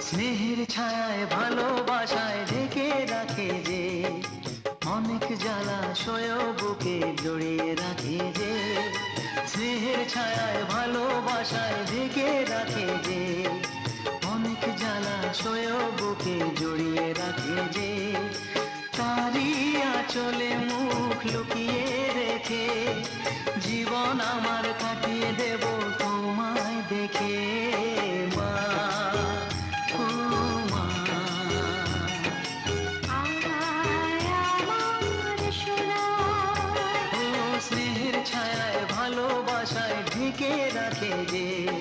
স্নেহের ছায়ায় ভালোবাসায় ঢেকে রাখে যে, অনেক জ্বালাশয় বুকে জড়িয়ে রাখে যে। স্নেহের ছায়ায় ভালোবাসায় ঢেকে রাখে যে, অনেক জ্বালাশয় বুকে জড়িয়ে রাখে যে। তারি আঁচলে মুখ লুকিয়ে রেখে জীবন আমার কাটিয়ে দেব তোমায় দেখে। মা, ও মা, ও স্নেহের ছায়ায় ভালোবাসায় ঢেকে রাখে যে।